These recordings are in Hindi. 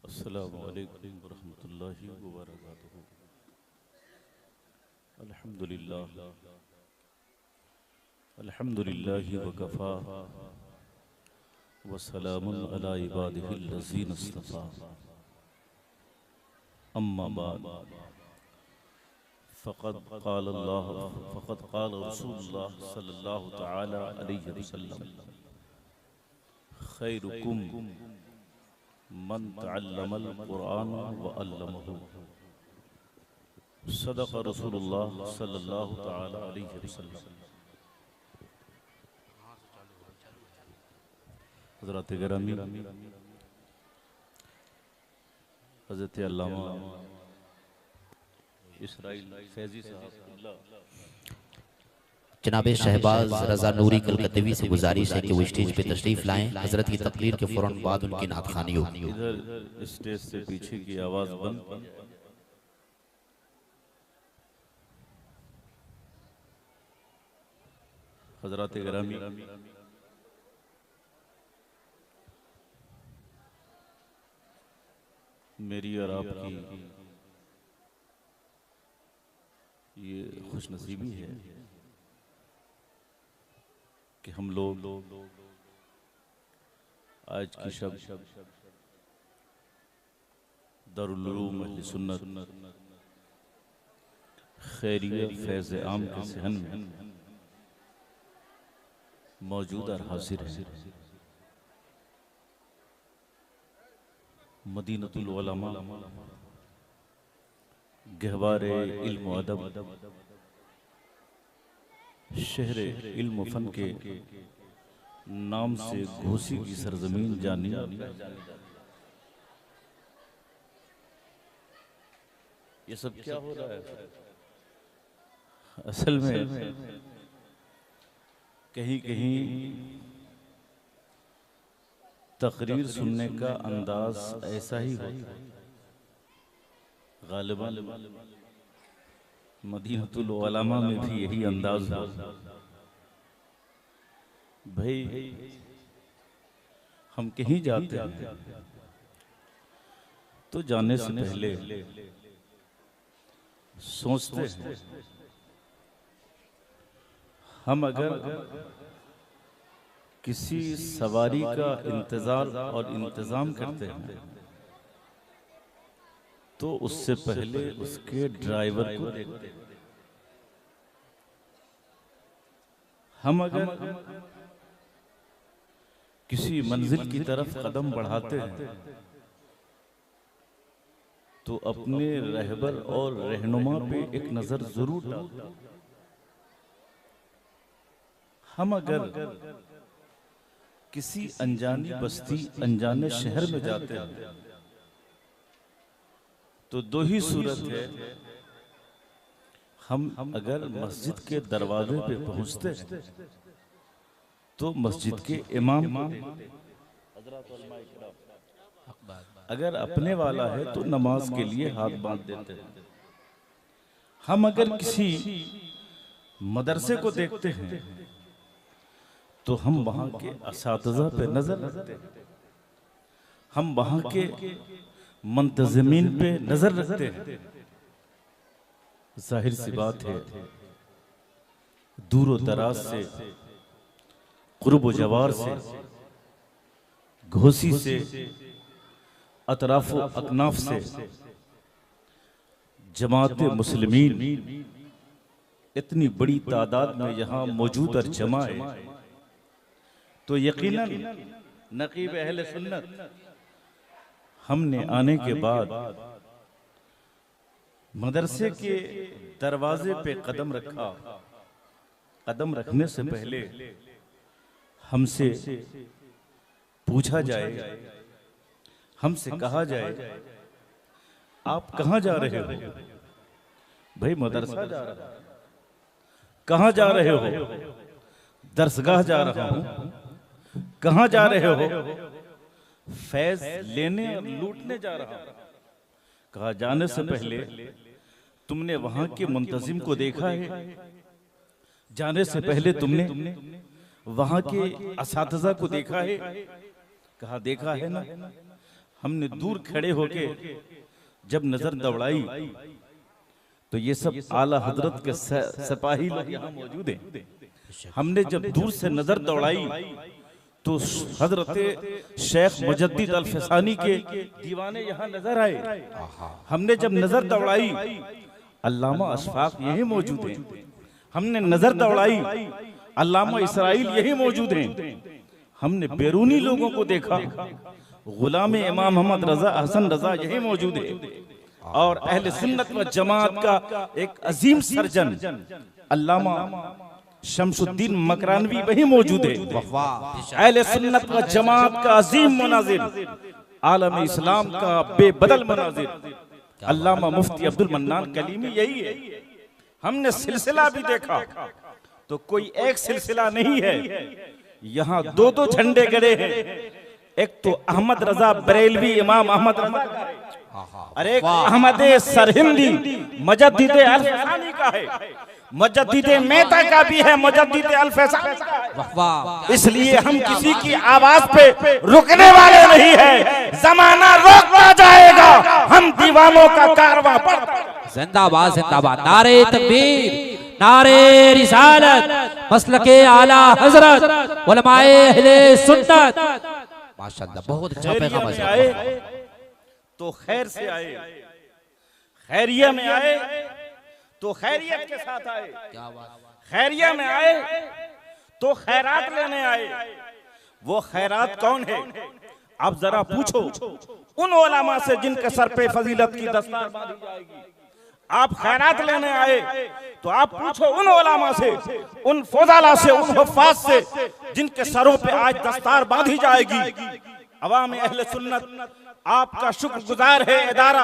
अस्सलामु अलैकुम वरहमतुल्लाहि वबरकातुहू। अल्हम्दुलिल्लाह अल्हम्दुलिल्लाहि वकफ़ा वस्सलामुन अला इबादिहिल्लज़ीना इस्तफ़ा। अम्मा बाद फ़क़द क़ाल रसूलुल्लाह सल्लल्लाहु तआला अलैहि वसल्लम खैरुकुम मन तअल्लमल क़ुरआन व अल्लमहु। सदक़ रसूलुल्लाह सल्लल्लाहु तआला अलैहि वसल्लम। हज़रात गिरामी, हज़रत अल्लामा इसराइल फैज़ी साहब जनाब शहबाज रजा नूरी कलकत्तवी से गुजारिश है कि वो स्टेज पे तशरीफ लाएं। हजरत की तकरीर के फौरन बाद उनकी नातखानी हो। इधर स्टेज से पीछे की आवाज बंद। हजरात गिरामी, मेरी और आपकी ये खुशनसीबी है कि हम लोग आज की शब दारुल उलूम अहले सुन्नत खैरिया फैज़ आम के सहन में मौजूद और हाजिर है। मदीनतुल उलमा, गहवारे इल्म व अदब, शहरे इल्म फन के नाम से घोसी की सरजमीन जानी। ये सब क्या हो रहा है? असल में कहीं कहीं तकरीर सुनने का अंदाज ऐसा ही होता है। गालिबन मदीनतुल उलमा में भी यही अंदाज हो। भाई हम कहीं जाते हैं तो जाने से पहले सोचते हैं हम अगर किसी सवारी का इंतजार और इंतजाम करते हैं तो उससे पहले उसके ड्राइवर को देखते हैं। हम अगर किसी मंजिल की तरफ कदम बढ़ाते हैं तो अपने रहबर और रहनुमा पे एक नजर जरूर डालते हैं। हम अगर किसी अनजानी बस्ती अनजाने शहर में जाते हैं तो दो ही सूरत है। हम अगर मस्जिद के दरवाजे पे पहुंचते हैं तो मस्जिद के इमाम, अगर अपने वाला है तो नमाज के लिए हाथ बांध देते हैं। हम अगर किसी मदरसे को देखते हैं तो हम वहां के असातिज़ा पे नजर रखते हैं। हम वहां के मुंतज़िमीन पे नजर रखते हैं। जाहिर सी बात है, दूर दराज से, कुर्ब जवार से, घोसी से, अतराफ अकनाफ से जमाते मुस्लिमीन इतनी बड़ी तादाद में यहाँ मौजूद और जमा है तो यकीनन नकीब अहले सुन्नत हमने आने के बाद मदरसे के दरवाजे पे कदम रखा। कदम रखने से पहले हमसे पूछा जाए, हमसे कहा जाए आप कहाँ जा रहे हो? भाई मदरसा जा रहा हूं। कहाँ जा रहे हो? दरसगाह जा रहा हूं। कहाँ जा रहे हो? फैज लेने और लूटने जा रहा हूं। कहा जाने से पहले तुमने वहां के मुंतजिम को देखा है? जाने से पहले तुमने वहां के असातिज़ा को देखा है? कहा देखा है ना। हमने दूर खड़े होके जब नजर दौड़ाई तो ये सब आला हजरत के सिपाही लोग यहाँ मौजूद हैं। हमने जब दूर से नजर दौड़ाई तो हजरत शेख मुजद्दिद अल फसानी के दीवाने यहाँ नजर आए। हमने जब नजर दौड़ाई अल्लामा अशफाक यही मौजूद हैं। हमने नजर दौड़ाई अल्लामा इसराइल यही मौजूद हैं। हमने बैरूनी लोगों को देखा, गुलाम इमाम मोहम्मद रजा हसन रजा यही मौजूद है। और अहले सुन्नत व जमात का एक अजीम सर्जन अल्लामा शमसुद्दीन मकरानवी वही मौजूद है। अहले सुन्नत व जमात का अजीम मुनाजिर, आलम इस्लाम का बेबदल मुनाजिर अल्लामा मुफ्ती अब्दुल मन्नान कलीमी यही है। हमने सिलसिला भी देखा तो कोई एक सिलसिला नहीं है, यहाँ दो दो झंडे गड़े हैं। एक तो अहमद रजा बरेलवी इमाम अहमद रजा का है और एक अहमद सरहिंदी मुजद्दिद अल फसानी का है। मुजद्दिद मेहता का भी है, मुजद्दिद अल फसानी का है। इसलिए हम किसी की आवाज पे रुकने वाले नहीं है। जमाना रोकता जाएगा, हम दीवानों का कारवां बढ़ता। जिंदाबाद जिंदाबाद, नारे तकबीर, नारे रिसालत, मसलके आला हजरत, उलमाए अहले सुन्नत। माशाअल्लाह, बहुत अच्छा पैगाम है। तो खैर से आए, खैरिया में आए तो खैरियत के साथ आए, खैरिया में आए तो खैरात लेने आए। वो खैरात कौन है? आप जरा पूछो उन उलमा से जिनके सर पे फजीलत की दस्तार बांधी जाएगी। आप खैरात लेने आए तो आप पूछो उन उलमा से, उन फौजाला से, उन हुफ्फाज से जिनके सरों पे आज दस्तार बांधी जाएगी। अवाम अहले सुन्नत आपका शुक्रगुजार है इदारा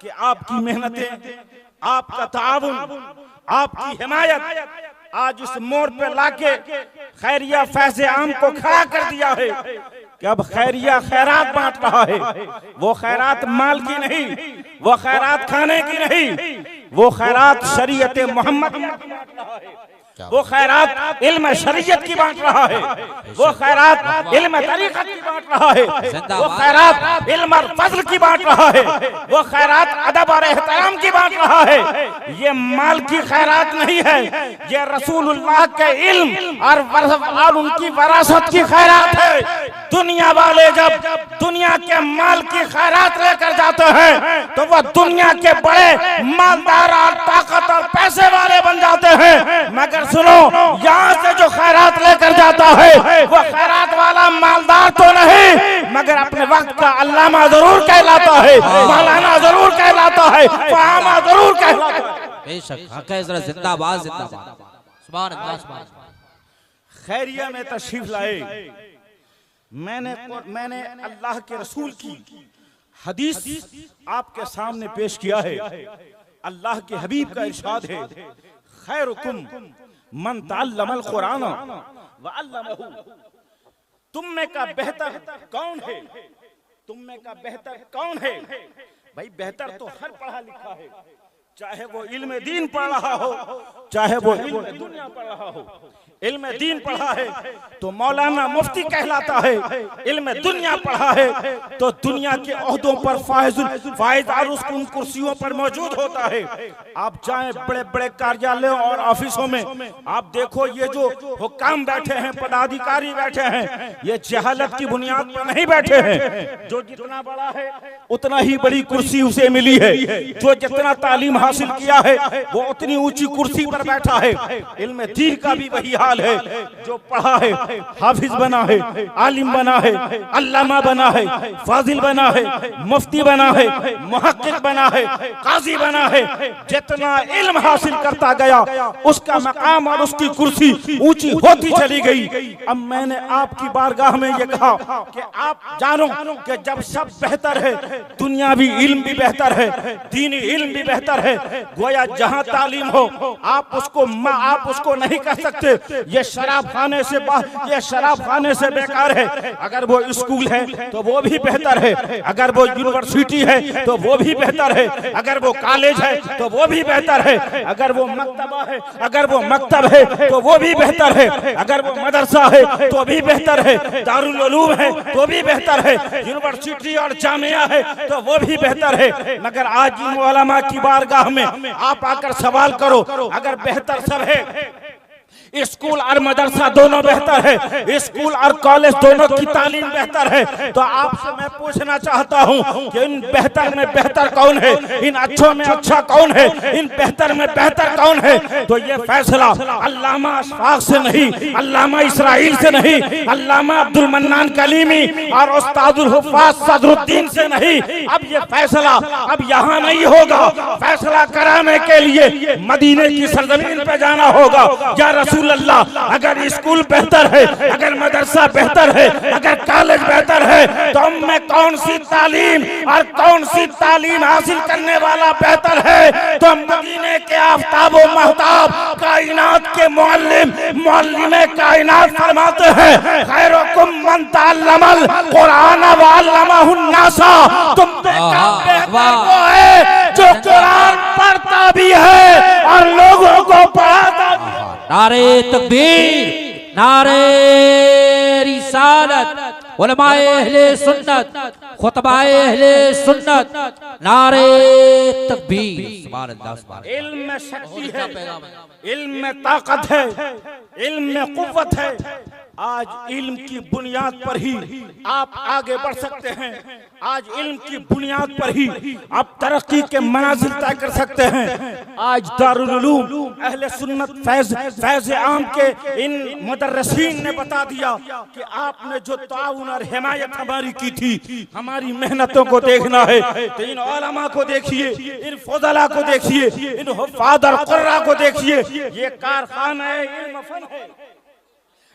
कि आपकी मेहनतें, आपका ताउन, आपकी हिमायत आज इस मोड़ पे लाके खैरिया फैज़े आम को खड़ा कर दिया है कि अब खैरिया खैरात बांट रहा है। वो खैरात माल की नहीं, वो खैरात खाने की नहीं, वो खैरात शरीयत मोहम्मद की बांट रहा है। वो खैरात इल्म शरीयत की बांट रहा है। वो खैरात इल्म तरीक़त की बांट रहा है। वो खैरात इल्म फज़ल की बांट रहा है। वो खैरात अदब और एहतराम की बांट रहा है। ये माल की खैरात नहीं है, ये रसूलुल्लाह के इल्म और उनकी वरासत की खैरात है। दुनिया वाले जब दुनिया के माल की खैरात लेकर जाते हैं तो वह दुनिया के बड़े मालदार और ताकत और पैसे वाले बन जाते हैं। मगर सुनो, यहाँ से जो खैरात लेकर जाता है वो खैरात वाला मालदार तो नहीं, मगर अपने वक्त का अल्लामा जरूर कहलाता है, मौलाना जरूर कहलाता है, फहामा जरूर कहलाता है। बेशक हक है, जरा जिंदाबाद जिंदाबाद, सुभान अल्लाह सुभान अल्लाह। खैरिया में तशरीफ लाए, मैंने अल्लाह के रसूल की हदीस आपके सामने पेश किया है। अल्लाह के हबीब का इरशाद है, खैरुकुम मन तअल्लमल कुरान व अल्लमहु। तुम में का बेहतर कौन है? तुम में का बेहतर कौन है? भाई बेहतर तो हर पढ़ा लिखा है, चाहे वो इल्म दीन पढ़ रहा हो, चाहे वो इल्म दुनिया पढ़ रहा हो। इल्म दीन पढ़ा है तो मौलाना मुफ्ती कहलाता है, इल्म दुनिया पढ़ा है तो दुनिया के ओहदों पर फाइज और उन कुर्सियों पर मौजूद होता है। आप जाएं बड़े बड़े कार्यालयों और ऑफिसों में, आप देखो ये जो हुक्काम बैठे हैं, पदाधिकारी बैठे हैं, ये जहालत की बुनियाद पर नहीं बैठे हैं। जो जितना बड़ा है उतना ही बड़ी कुर्सी उसे मिली है, जो जितना तालीम हासिल किया है वो उतनी ऊंची कुर्सी पर बैठा है। इल्म दीन का भी वही हाल है, जो पढ़ा है, हाफिज बना है, आलिम बना है, अल्लामा बना है, फाजिल बना है, मुफ्ती बना है, मुहक्किक बना है, काजी बना है। जितना इल्म हासिल करता गया उसका मकाम और उसकी कुर्सी ऊंची होती चली गई। अब मैंने आपकी बारगाह में ये कहा कि आप जानो कि जब सब बेहतर है, दुनियावी इल्म भी बेहतर है, दीनी इल्म भी बेहतर है, है। गोया जहां तालीम हो आप उसको नहीं कह सकते ये शराब खाने से बेकार है। अगर वो स्कूल है तो वो भी बेहतर है, अगर वो यूनिवर्सिटी है तो वो भी बेहतर है, अगर वो कॉलेज है तो वो भी बेहतर है, अगर वो मकतबा है, अगर वो मकतब है तो वो भी बेहतर है, अगर वो मदरसा है तो भी बेहतर है, दारुल उलूम है तो भी बेहतर है, यूनिवर्सिटी और जामिया है तो वो भी बेहतर है। मगर आज इन उलमा की बारगाह में आप आकर सवाल करो, अगर बेहतर सब है, स्कूल और मदरसा दोनों बेहतर है, स्कूल और कॉलेज दोनों की तालीम बेहतर है, तो आपसे मैं पूछना चाहता हूं कि इन बेहतर में बेहतर कौन है, इन अच्छों में अच्छा कौन है, इन बेहतर में बेहतर कौन है? तो ये फैसला अल्लामा अशफाक से नहीं, अल्लामा इसराइल से नहीं, अल्लामा अब्दुल मन्नान कलीमी और उस्तादुल हुफ़ाज़ सदरुद्दीन से नहीं, अब ये फैसला अब यहाँ नहीं होगा। फैसला कराने के लिए मदीने की सरजमीन पे जाना होगा। या रसूल अल्लाह, अगर स्कूल बेहतर है, अगर मदरसा बेहतर है, अगर कॉलेज बेहतर है, तो हम में कौन सी तालीम और कौन सी तालीम हासिल करने वाला बेहतर है? तो मदीने के आफताब व महताब कायनात के मुअल्लिम कायनात फरमाते हैं, खैरुकुम मन तअल्लमल कुरान व अल्लमहुन नासा। तुम बेहतर वो है जो कुरान पढ़ता भी है और लोगों को पढ़ाता भी है। नारे तकबीर, नारे रिसालत, उलमाए अहले सुन्नत, खुतबाए अहले सुन्नत, नारे तकबीर। सुभान अल्लाह, सुभान अल्लाह। इल्म में शक्ति है, इल्म में ताकत है, इल्म में कुव्वत है। आज इल्म की बुनियाद पर ही आप आगे बढ़ सकते हैं, आज इल्म की बुनियाद पर ही आप तरक्की के मनाजिल तय कर सकते हैं। आज दारुल उलूम अहले सुन्नत फैज़ आम के इन मुदर्रिसीन ने बता दिया कि आपने जो ताउन और हिमायत हमारी की थी, हमारी मेहनतों को देखना है तो इन उलमा को देखिए, इन फुज़ला को देखिए, इन हुफ़ाज़ और क़ुर्रा को देखिए। ये कारखाना इल्म फन है,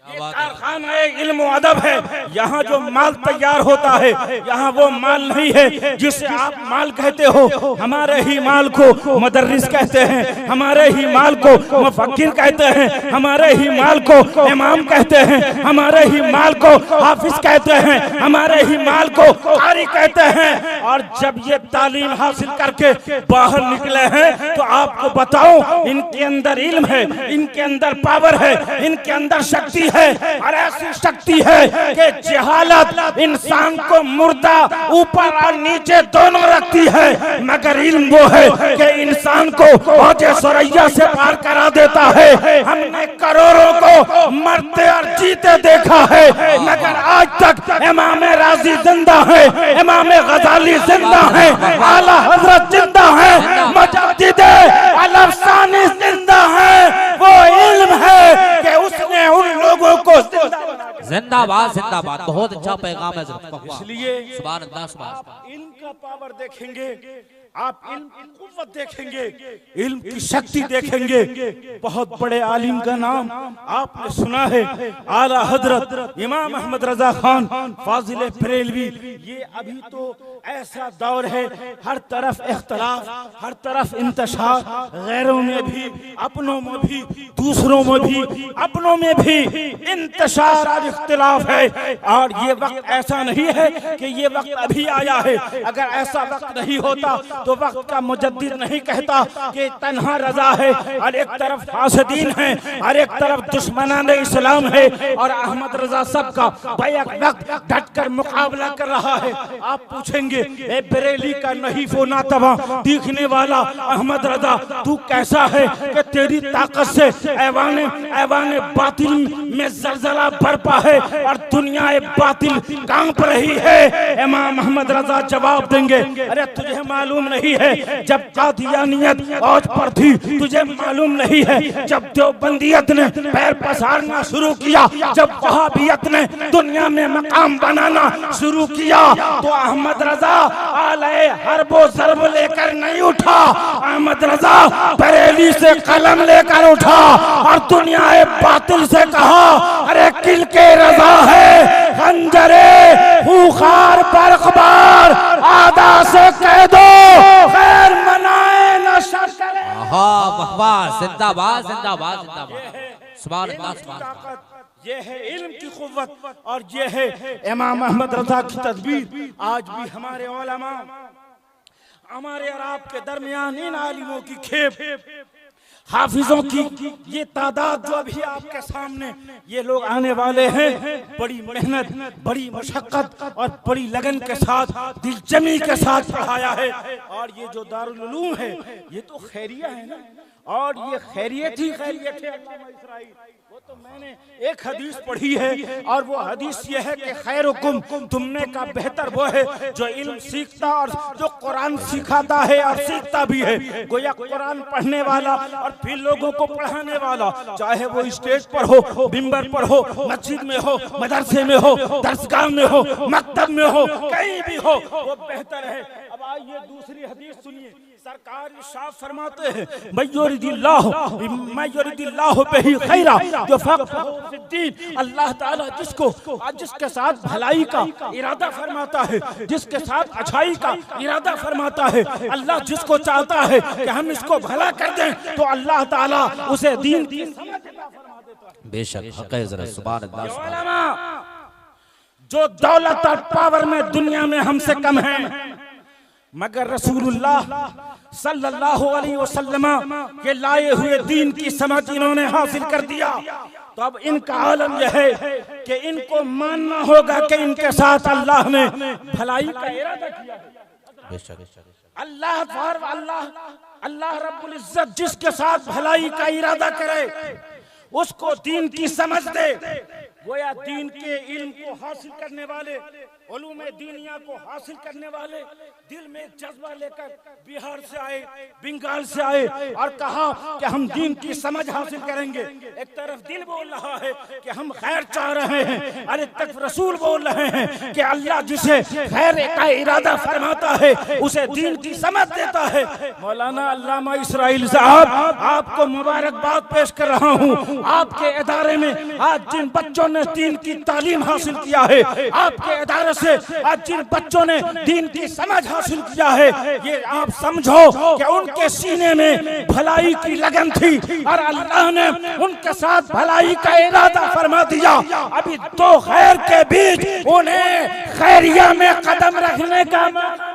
ये कारखाना इल्म व अदब है। यहाँ जो माल तैयार होता है, यहाँ वो माल नहीं है जिसे आप माल कहते हो। हमारे ही माल को मुदर्रिस कहते हैं, हमारे ही माल को मुफक्किर कहते हैं, हमारे ही माल को इमाम कहते हैं, हमारे ही माल को हाफिज कहते हैं, हमारे ही माल को कारी कहते हैं। और जब ये तालीम हासिल करके बाहर निकले हैं तो आपको बताऊं, इनके अंदर इल्म है, इनके अंदर पावर है, इनके अंदर शक्ति है, और ऐसी शक्ति है कि जहालत इंसान को मुर्दा ऊपर और नीचे दोनों रखती है, मगर इल्म वो है कि इंसान को औजे सुरैया से पार करा देता है। हमने करोड़ों को मरते और जीते देखा है, मगर आज तक इमाम राजी जिंदा है, इमाम गजाली जिंदा है, आला हजरत जिंदा है, मुजद्दिद अल-अफ़सानी जिंदा है। वो इल्म है कि उसने उन लोगों को जिंदाबाद, जिंदाबाद। बहुत अच्छा पैगाम है। इसलिए सुभान अल्लाह, सुभान अल्लाह। इनका पावर देखेंगे, आप इल्म की कुव्वत देखेंगे, इल्म की शक्ति देखेंगे। बहुत बड़े आलिम का नाम आपने सुना है, आला हजरत इमाम अहमद रजा खान फाजिल बरेलवी। ये अभी तो ऐसा दौर है, हर तरफ इख्तलाफ, हर तरफ इंतशार, गैरों में भी, अपनों में भी, दूसरों में भी, अपनों में भी इंतशार और इख्तिलाफ है। और ये वक्त ऐसा नहीं है कि ये वक्त अभी आया है। अगर ऐसा वक्त नहीं होता तो वक्त का मुजद्दिद नहीं कहता कि तन्हा रजा है और एक तरफ फासिदीन है और एक तरफ दुश्मनान इस्लाम है, और अहमद रजा सबका बैक वक्त डटकर मुकाबला कर रहा है। आप पूछेंगे, ए बरेली का नहीफ व नातवा दिखने वाला अहमद रजा, तू कैसा है कि तेरी ताकत से ऐवाने बातिल में जलजला बरपा है और दुनिया बातिल कांप रही है? इमाम अहमद रजा जवाब देंगे, अरे तुझे मालूम नहीं है जब कादियानियत औज पर थी, तुझे मालूम नहीं है जब देवबंदियत ने पैर पसारना शुरू किया, जब वहाबियत ने दुनिया में मकाम बनाना शुरू किया, तो अहमद रजा आले हरबो ज़र्ब लेकर नहीं उठा। अहमद रजा बरेली से कलम लेकर उठा और दुनिया बातिल से कहा, अरे किल के रजा है खंजरे खूंखार बरकबार, आदा से कह दो खैर मनाए न शर वाह वाह, जिंदाबाद जिंदाबाद जिंदाबाद, सुभान अल्लाह सुभान अल्लाह। ये है इल्म की कुव्वत और ये है इमाम अहमद रजा की तदबीर। आज भी हमारे उलमा, हमारे और आपके दरमियान इन आलिमों की खेप, हाफिजों की ये तादाद जो अभी आपके सामने ये लोग आने वाले हैं, बड़ी मेहनत, बड़ी मशक्कत और बड़ी लगन के साथ, दिलजमी के साथ पढ़ाया है। और ये जो दारुल उलूम है ये तो खैरिया है ना, और ये खैरियत ही खैरियत है। अल्लामा इसराइल, वो तो मैंने एक हदीस पढ़ी है और वो हदीस ये है कि खैरुकुम, तुमने का बेहतर वो है जो इल्म सीखता और जो कुरान सिखाता है और सीखता भी है। गोया कुरान पढ़ने वाला और फिर लोगों को पढ़ाने वाला, चाहे वो स्टेज पर हो, मिंबर पर हो, मस्जिद में हो, मदरसे में हो, दरसगाह में हो, मकतब में हो, कहीं भी हो, वो बेहतर है। अब आइए दूसरी हदीस सुनिए। सरकार इरशाद फरमाते हैं, मय्युरिदिल्लाहु बिही खैरा युफ़क़िहु फ़िद्दीन। अल्लाह ताला जिसके साथ भलाई का इरादा फरमाता है, जिसके साथ अच्छाई का इरादा फरमाता है, अल्लाह जिसको चाहता है कि हम इसको भला कर दें, तो अल्लाह ताला उसे दीन की समझ अता फरमा देता है। बेशक हक़ है ज़रा, सुभान अल्लाह सुभान अल्लाह। जो दौलत और पावर में दुनिया में हमसे कम है, मगर रसूलुल्लाह सल्लल्लाहु अलैहि वसल्लम के लाए हुए दीन की समझ इन्होंने हासिल कर दिया। तो अब इनका आलम यह है कि इनको मानना होगा कि इनके साथ अल्लाह ने भलाई का इरादा किया है। अल्लाह रब्बुल इज्जत जिसके साथ भलाई का इरादा करे उसको दीन की समझ दे। गोया दीन के इल्म को हासिल करने वाले, उलूम दीनिया को हासिल करने वाले दिल में एक जज्बा लेकर बिहार से आए, बंगाल से आए और कहा कि हम दीन की समझ हासिल करेंगे। एक तरफ दिल बोल रहा है कि हम खैर चाह रहे हैं, और एक तरफ रसूल बोल रहे हैं कि अल्लाह जिसे खैर का इरादा फरमाता है उसे दीन की समझ देता है। मौलाना अल्लामा इसराइल साहब, आपको मुबारकबाद पेश कर रहा हूँ। आपके इदारे में आज जिन बच्चों ने दीन की तालीम हासिल किया है, आपके इदारे से आज जिन बच्चों ने दीन की समझ हासिल किया है, ये आप समझो कि उनके सीने में भलाई की लगन थी और अल्लाह ने उनके साथ भलाई का इरादा फरमा दिया। अभी दो खैर के बीच उन्हें खैरिया में कदम रखने का मौका